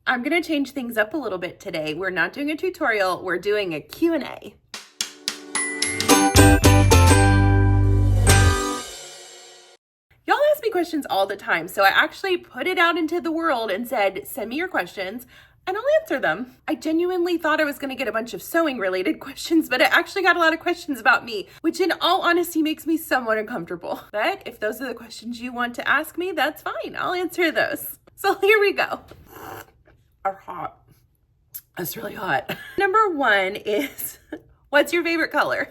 I'm gonna change things up a little bit today. We're not doing a tutorial, we're doing a Q&A. Y'all ask me questions all the time, so I actually put it out into the world and said, send me your questions and I'll answer them. I genuinely thought I was gonna get a bunch of sewing related questions, but I actually got a lot of questions about me, which in all honesty makes me somewhat uncomfortable. But if those are the questions you want to ask me, that's fine, I'll answer those. So here we go. Are hot. It's really hot. Number one is, what's your favorite color?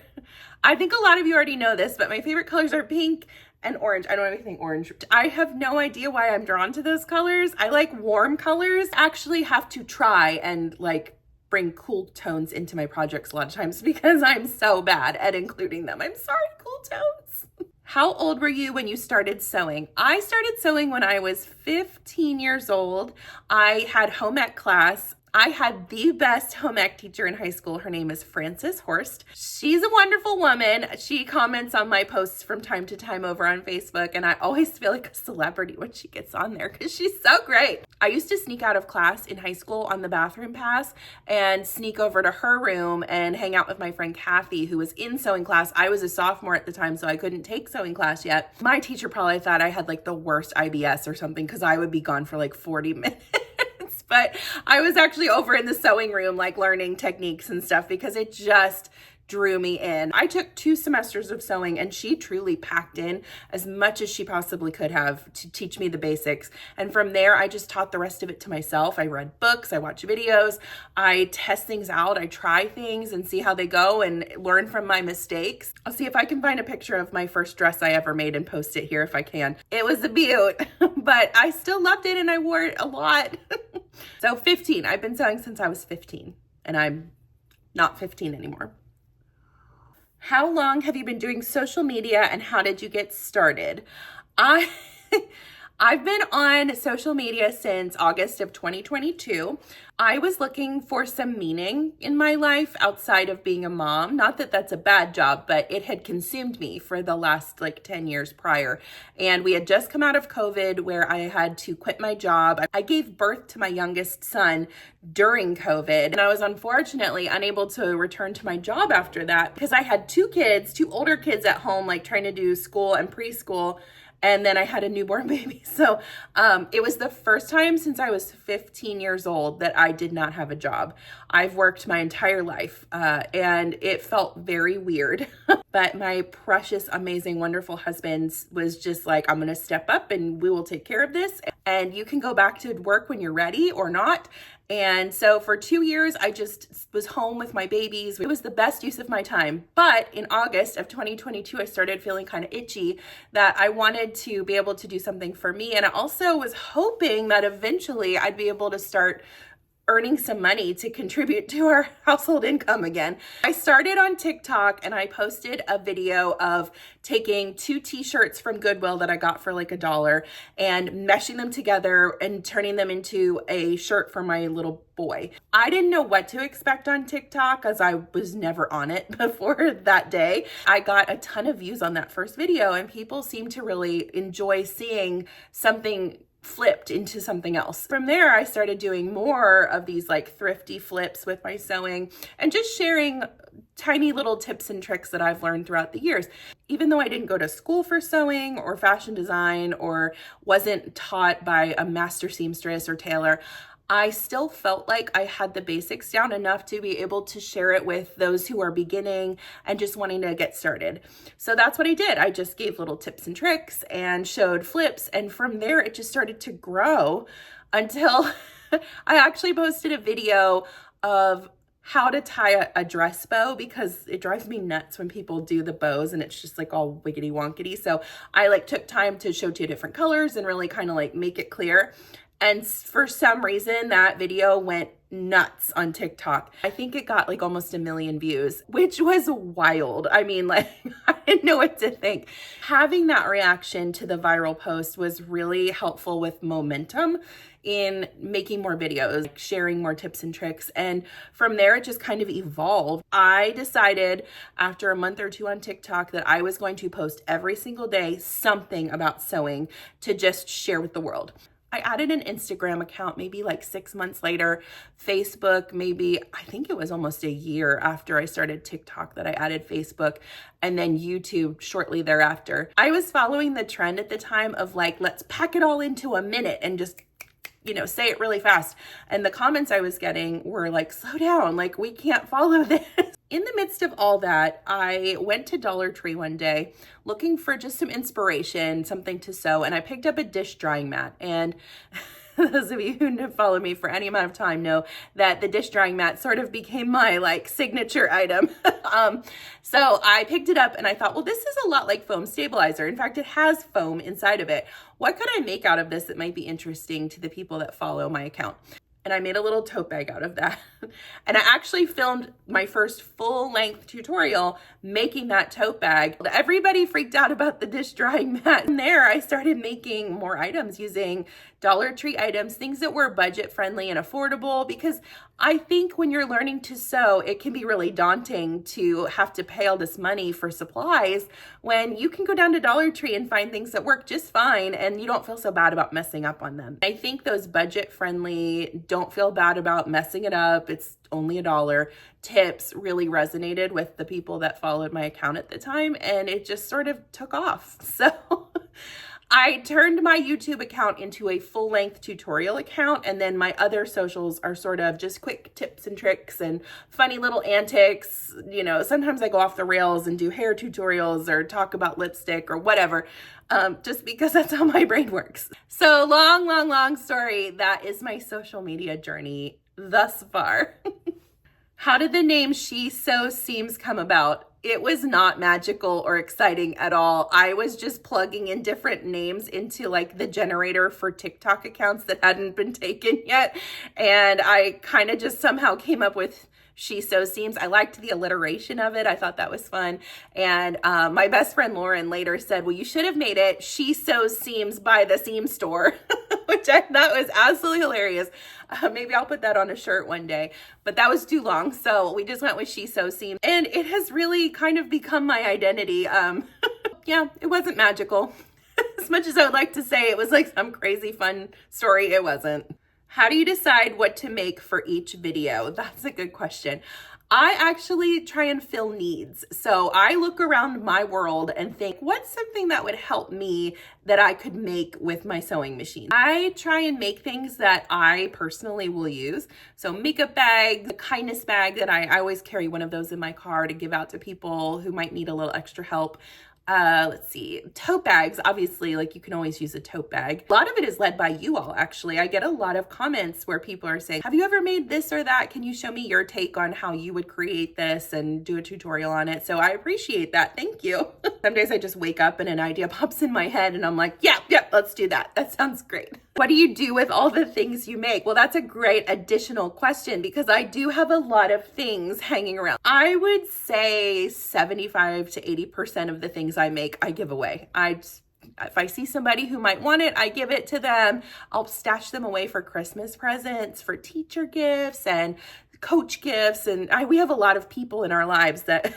I think a lot of you already know this, but my favorite colors are pink and orange. I don't have anything orange. I have no idea why I'm drawn to those colors. I like warm colors. I actually have to try and bring cool tones into my projects a lot of times because I'm so bad at including them. I'm sorry, cool tones. How old were you when you started sewing? I started sewing when I was 15 years old. I had home ec class. I had the best home ec teacher in high school. Her name is Frances Horst. She's a wonderful woman. She comments on my posts from time to time over on Facebook, and I always feel like a celebrity when she gets on there because she's so great. I used to sneak out of class in high school on the bathroom pass and sneak over to her room and hang out with my friend Kathy, who was in sewing class. I was a sophomore at the time, so I couldn't take sewing class yet. My teacher probably thought I had the worst IBS or something because I would be gone for 40 minutes. But I was actually over in the sewing room, learning techniques and stuff because it just drew me in. I took 2 semesters of sewing and she truly packed in as much as she possibly could have to teach me the basics. And from there, I just taught the rest of it to myself. I read books, I watch videos, I test things out, I try things and see how they go and learn from my mistakes. I'll see if I can find a picture of my first dress I ever made and post it here if I can. It was a beaut, but I still loved it and I wore it a lot. So 15, I've been sewing since I was 15 and I'm not 15 anymore. How long have you been doing social media and how did you get started? I've been on social media since August of 2022. I was looking for some meaning in my life outside of being a mom. Not that that's a bad job, but it had consumed me for the last 10 years prior. And we had just come out of COVID where I had to quit my job. I gave birth to my youngest son during COVID. And I was unfortunately unable to return to my job after that because I had 2 kids, 2 older kids at home, trying to do school and preschool. And then I had a newborn baby. So it was the first time since I was 15 years old that I did not have a job. I've worked my entire life and it felt very weird. But my precious, amazing, wonderful husband was just I'm going to step up and we will take care of this. And you can go back to work when you're ready or not. And so for 2 years, I just was home with my babies. It was the best use of my time. But in August of 2022, I started feeling kind of itchy that I wanted to be able to do something for me. And I also was hoping that eventually I'd be able to start earning some money to contribute to our household income again. I started on TikTok and I posted a video of taking 2 t-shirts from Goodwill that I got for $1 and meshing them together and turning them into a shirt for my little boy. I didn't know what to expect on TikTok as I was never on it before that day. I got a ton of views on that first video and people seemed to really enjoy seeing something flipped into something else. From there, I started doing more of these thrifty flips with my sewing and just sharing tiny little tips and tricks that I've learned throughout the years. Even though I didn't go to school for sewing or fashion design or wasn't taught by a master seamstress or tailor, I still felt like I had the basics down enough to be able to share it with those who are beginning and just wanting to get started. So that's what I did. I just gave little tips and tricks and showed flips. And from there, it just started to grow until I actually posted a video of how to tie a dress bow because it drives me nuts when people do the bows and it's just all wiggity wonkety. So I took time to show 2 different colors and really kind of make it clear. And for some reason, that video went nuts on TikTok. I think it got almost 1 million views, which was wild. I mean, I didn't know what to think. Having that reaction to the viral post was really helpful with momentum in making more videos, sharing more tips and tricks. And from there, it just kind of evolved. I decided after a month or 2 on TikTok that I was going to post every single day something about sewing to just share with the world. I added an Instagram account maybe like 6 months later, Facebook, maybe, I think it was almost a year after I started TikTok that I added Facebook, and then YouTube shortly thereafter. I was following the trend at the time of like, let's pack it all into a minute and just, say it really fast. And the comments I was getting were like, slow down, like we can't follow this. In the midst of all that, I went to Dollar Tree one day looking for just some inspiration, something to sew, and I picked up a dish drying mat. And those of you who have followed me for any amount of time know that the dish drying mat sort of became my like signature item. So I picked it up and I thought, well, this is a lot like foam stabilizer. In fact, it has foam inside of it. What could I make out of this that might be interesting to the people that follow my account? And I made a little tote bag out of that. And I actually filmed my first full-length tutorial making that tote bag. Everybody freaked out about the dish drying mat. And there I started making more items using Dollar Tree items, things that were budget friendly and affordable, because I think when you're learning to sew, it can be really daunting to have to pay all this money for supplies when you can go down to Dollar Tree and find things that work just fine and you don't feel so bad about messing up on them. I think those budget friendly, don't feel bad about messing it up, it's only $1 tips really resonated with the people that followed my account at the time, and it just sort of took off. So I turned my YouTube account into a full-length tutorial account, and then my other socials are sort of just quick tips and tricks and funny little antics. Sometimes I go off the rails and do hair tutorials or talk about lipstick or whatever, just because that's how my brain works. So long story, that is my social media journey thus far. How did the name She Sews Seams come about? It was not magical or exciting at all. I was just plugging in different names into like the generator for TikTok accounts that hadn't been taken yet. And I kind of just somehow came up with She Sews Seams. I liked the alliteration of it. I thought that was fun. And my best friend Lauren later said, well, you should have made it She Sews Seams by the Seam Store, which I thought was absolutely hilarious. Maybe I'll put that on a shirt one day, but that was too long. So we just went with She Sews Seams, and it has really kind of become my identity. Yeah, it wasn't magical. As much as I would like to say it was like some crazy fun story, it wasn't. How do you decide what to make for each video? That's a good question. I actually try and fill needs. So I look around my world and think, what's something that would help me that I could make with my sewing machine? I try and make things that I personally will use. So makeup bags, a kindness bag that I always carry one of those in my car to give out to people who might need a little extra help. Let's see, tote bags, obviously, like you can always use a tote bag. A lot of it is led by you all, actually. I get a lot of comments where people are saying, have you ever made this or that? Can you show me your take on how you would create this and do a tutorial on it? So I appreciate that. Thank you. Some days I just wake up and an idea pops in my head and I'm like, yeah, let's do that. That sounds great. What do you do with all the things you make? Well, that's a great additional question because I do have a lot of things hanging around. I would say 75 to 80% of the things I make, I give away. If I see somebody who might want it, I give it to them. I'll stash them away for Christmas presents, for teacher gifts and coach gifts. And we have a lot of people in our lives that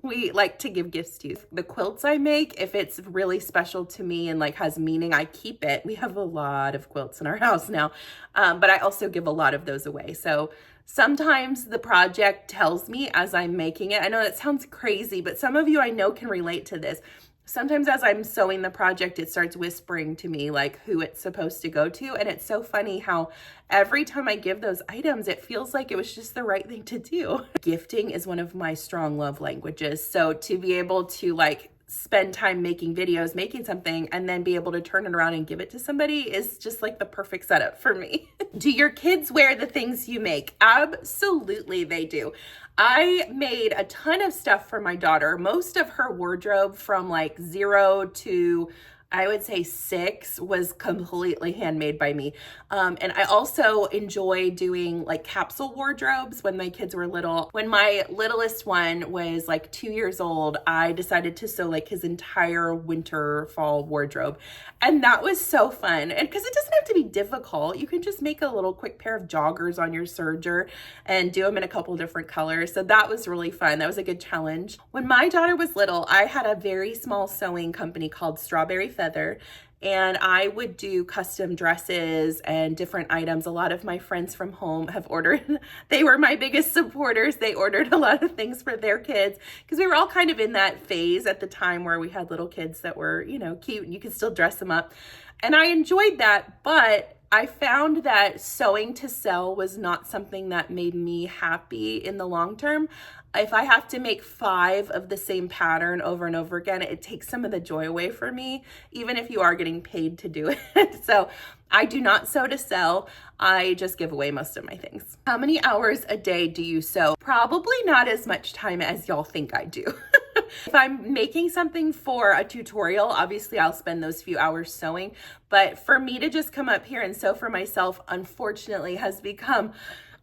we like to give gifts to. The quilts I make, if it's really special to me and like has meaning, I keep it. We have a lot of quilts in our house now, but I also give a lot of those away. So sometimes the project tells me as I'm making it. I know that sounds crazy, but some of you I know can relate to this. Sometimes as I'm sewing the project, it starts whispering to me like who it's supposed to go to. And it's so funny how every time I give those items, it feels like it was just the right thing to do. Gifting is one of my strong love languages. So to be able to like spend time making videos, making something, and then be able to turn it around and give it to somebody is just like the perfect setup for me. Do your kids wear the things you make? Absolutely they do. I made a ton of stuff for my daughter. Most of her wardrobe from like 0 to I would say 6 was completely handmade by me. And I also enjoy doing like capsule wardrobes when my kids were little. When my littlest one was like 2 years old, I decided to sew like his entire winter fall wardrobe. And that was so fun. And because it doesn't have to be difficult, you can just make a little quick pair of joggers on your serger and do them in a couple different colors. So that was really fun. That was a good challenge. When my daughter was little, I had a very small sewing company called Strawberry feather, and I would do custom dresses and different items. A lot of my friends from home have ordered. They were my biggest supporters. They ordered a lot of things for their kids because we were all kind of in that phase at the time where we had little kids that were, you know, cute and you could still dress them up. And I enjoyed that, but I found that sewing to sell was not something that made me happy in the long term. If I have to make 5 of the same pattern over and over again, it takes some of the joy away for me, even if you are getting paid to do it. So I do not sew to sell. I just give away most of my things. How many hours a day do you sew? Probably not as much time as y'all think I do. If I'm making something for a tutorial, obviously I'll spend those few hours sewing, but for me to just come up here and sew for myself, unfortunately, has become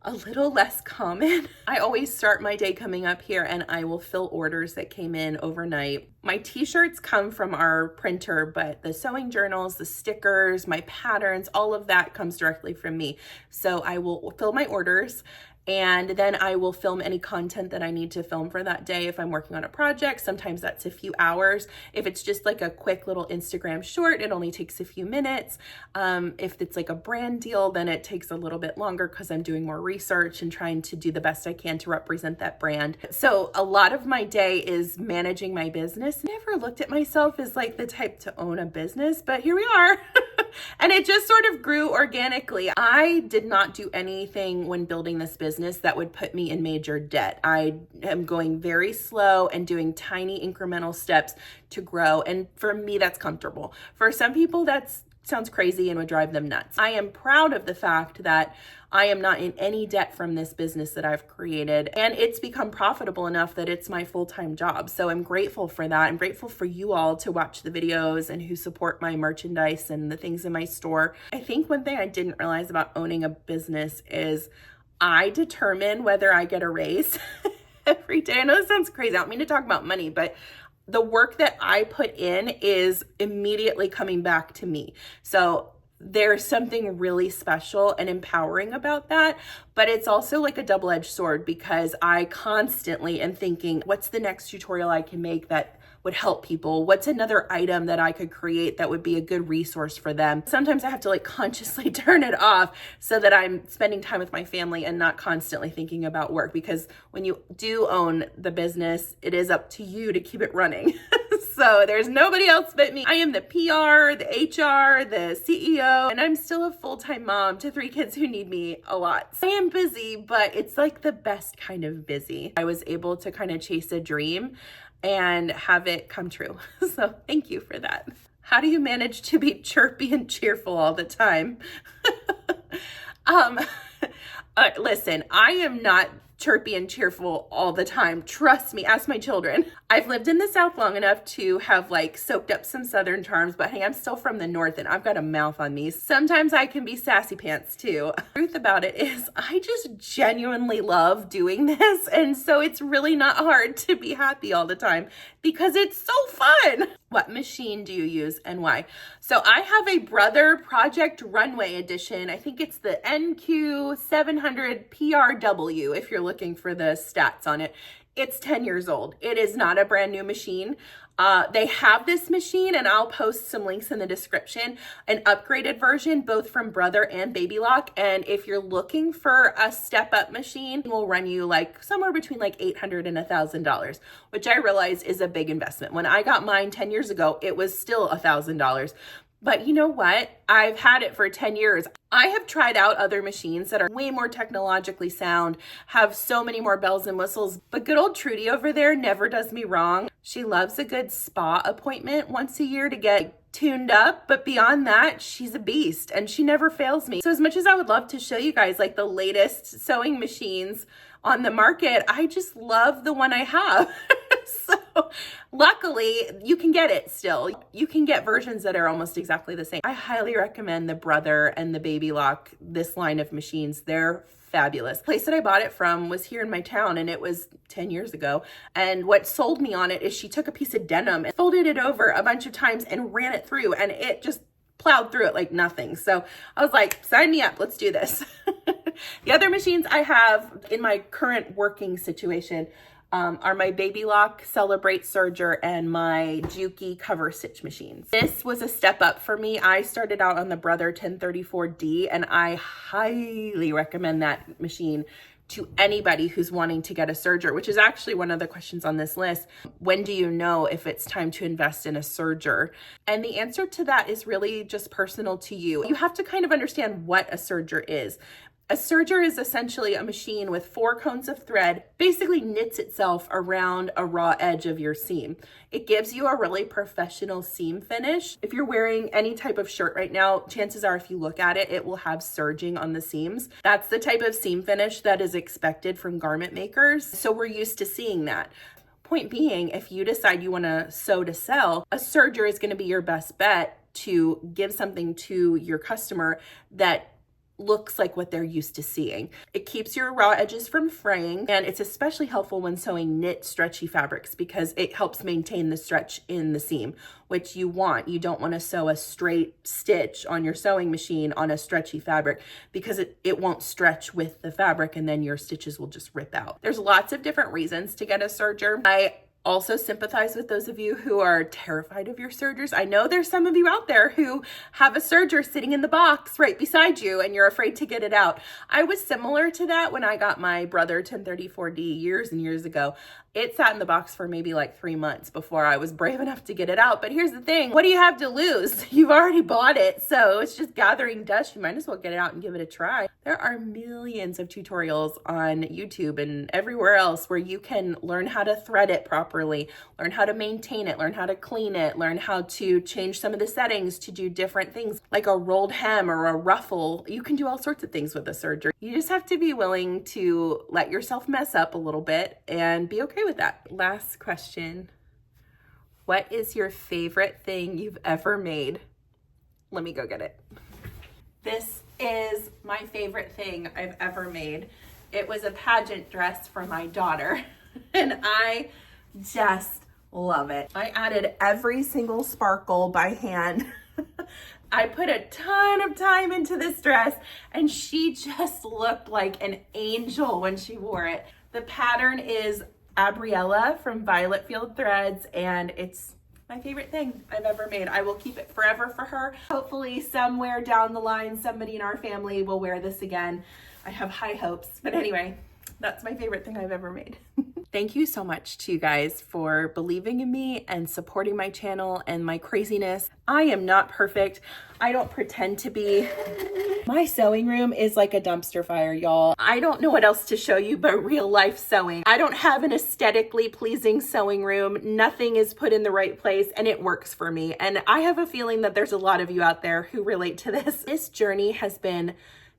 a little less common. I always start my day coming up here and I will fill orders that came in overnight. My t-shirts come from our printer, but the sewing journals, the stickers, my patterns, all of that comes directly from me. So I will fill my orders, and then I will film any content that I need to film for that day. If I'm working on a project, sometimes that's a few hours. If it's just like a quick little Instagram short, it only takes a few minutes. If it's like a brand deal, then it takes a little bit longer because I'm doing more research and trying to do the best I can to represent that brand. So a lot of my day is managing my business. Never looked at myself as like the type to own a business, but here we are. And it just sort of grew organically. I did not do anything when building this business that would put me in major debt. I am going very slow and doing tiny incremental steps to grow. And for me, that's comfortable. For some people, that sounds crazy and would drive them nuts. I am proud of the fact that I am not in any debt from this business that I've created, and it's become profitable enough that it's my full-time job. So I'm grateful for that. I'm grateful for you all to watch the videos and who support my merchandise and the things in my store. I think one thing I didn't realize about owning a business is I determine whether I get a raise every day. I know this sounds crazy. I don't mean to talk about money, but the work that I put in is immediately coming back to me. So there's something really special and empowering about that, but it's also like a double-edged sword because I constantly am thinking, what's the next tutorial I can make that would help people? What's another item that I could create that would be a good resource for them? Sometimes I have to like consciously turn it off so that I'm spending time with my family and not constantly thinking about work, because when you do own the business, it is up to you to keep it running. So there's nobody else but me. I am the PR, the HR, the CEO, and I'm still a full-time mom to 3 kids who need me a lot. So I am busy, but it's like the best kind of busy. I was able to kind of chase a dream and have it come true. So thank you for that. How do you manage to be chirpy and cheerful all the time? Listen, I am not chirpy and cheerful all the time. Trust me, ask my children. I've lived in the South long enough to have like soaked up some Southern charms, but hey, I'm still from the North and I've got a mouth on me. Sometimes I can be sassy pants too. The truth about it is I just genuinely love doing this. And so it's really not hard to be happy all the time because it's so fun. What machine do you use and why? So I have a Brother Project Runway edition. I think it's the NQ700 PRW if you're looking for the stats on it. It's 10 years old. It is not a brand new machine. They have this machine, and I'll post some links in the description, an upgraded version, both from Brother and Baby Lock. And if you're looking for a step-up machine, it will run you like somewhere between like $800 and $1,000, which I realize is a big investment. When I got mine 10 years ago, it was still $1,000. But you know what? I've had it for 10 years. I have tried out other machines that are way more technologically sound, have so many more bells and whistles, but good old Trudy over there never does me wrong. She loves a good spa appointment once a year to get tuned up, but beyond that, she's a beast and she never fails me. So as much as I would love to show you guys like the latest sewing machines on the market, I just love the one I have. So luckily you can get it still. You can get versions that are almost exactly the same. I highly recommend the Brother and the Baby Lock, this line of machines. They're fabulous. The place that I bought it from was here in my town and it was 10 years ago. And what sold me on it is she took a piece of denim and folded it over a bunch of times and ran it through, and it just plowed through it like nothing. So I was like, sign me up, let's do this. The other machines I have in my current working situation, are my Baby Lock, Celebrate Serger, and my Juki cover stitch machines. This was a step up for me. I started out on the Brother 1034D, and I highly recommend that machine to anybody who's wanting to get a serger, which is actually one of the questions on this list. When do you know if it's time to invest in a serger? And the answer to that is really just personal to you. You have to kind of understand what a serger is. A serger is essentially a machine with 4 cones of thread, basically knits itself around a raw edge of your seam. It gives you a really professional seam finish. If you're wearing any type of shirt right now, chances are if you look at it, it will have serging on the seams. That's the type of seam finish that is expected from garment makers. So we're used to seeing that. Point being, if you decide you want to sew to sell, a serger is going to be your best bet to give something to your customer that looks like what they're used to seeing. It keeps your raw edges from fraying, and it's especially helpful when sewing knit stretchy fabrics because it helps maintain the stretch in the seam, which you want. You don't want to sew a straight stitch on your sewing machine on a stretchy fabric because it won't stretch with the fabric and then your stitches will just rip out. There's lots of different reasons to get a serger. I also sympathize with those of you who are terrified of your sergers. I know there's some of you out there who have a serger sitting in the box right beside you and you're afraid to get it out. I was similar to that when I got my Brother 1034D years and years ago. It sat in the box for maybe like 3 months before I was brave enough to get it out. But here's the thing, what do you have to lose? You've already bought it, so it's just gathering dust. You might as well get it out and give it a try. There are millions of tutorials on YouTube and everywhere else where you can learn how to thread it properly, learn how to maintain it, learn how to clean it, learn how to change some of the settings to do different things like a rolled hem or a ruffle. You can do all sorts of things with a serger. You just have to be willing to let yourself mess up a little bit and be okay with that. Last question. What is your favorite thing you've ever made? Let me go get it. This is my favorite thing I've ever made. It was a pageant dress for my daughter and I just love it. I added every single sparkle by hand. I put a ton of time into this dress and she just looked like an angel when she wore it. The pattern is Abriella from Violet Field Threads, and it's my favorite thing I've ever made. I will keep it forever for her. Hopefully somewhere down the line, somebody in our family will wear this again. I have high hopes, but anyway, that's my favorite thing I've ever made. Thank you so much to you guys for believing in me and supporting my channel and my craziness. I am not perfect. I don't pretend to be. My sewing room is like a dumpster fire, y'all. I don't know what else to show you but real life sewing. I don't have an aesthetically pleasing sewing room. Nothing is put in the right place and it works for me. And I have a feeling that there's a lot of you out there who relate to this. This journey has been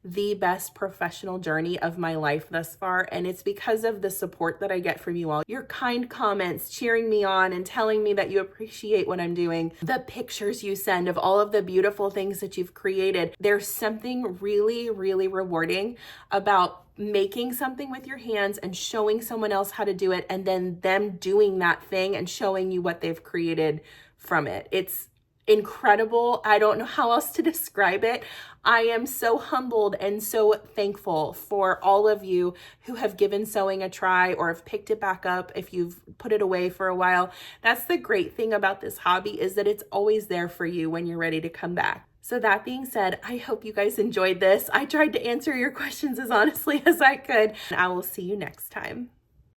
the best professional journey of my life thus far, and it's because of the support that I get from you all. Your kind comments, cheering me on and telling me that you appreciate what I'm doing, the pictures you send of all of the beautiful things that you've created. There's something really, really rewarding about making something with your hands and showing someone else how to do it, and then them doing that thing and showing you what they've created from it. It's incredible. I don't know how else to describe it. I am so humbled and so thankful for all of you who have given sewing a try or have picked it back up if you've put it away for a while. That's the great thing about this hobby, is that it's always there for you when you're ready to come back. So that being said, I hope you guys enjoyed this. I tried to answer your questions as honestly as I could. I will see you next time.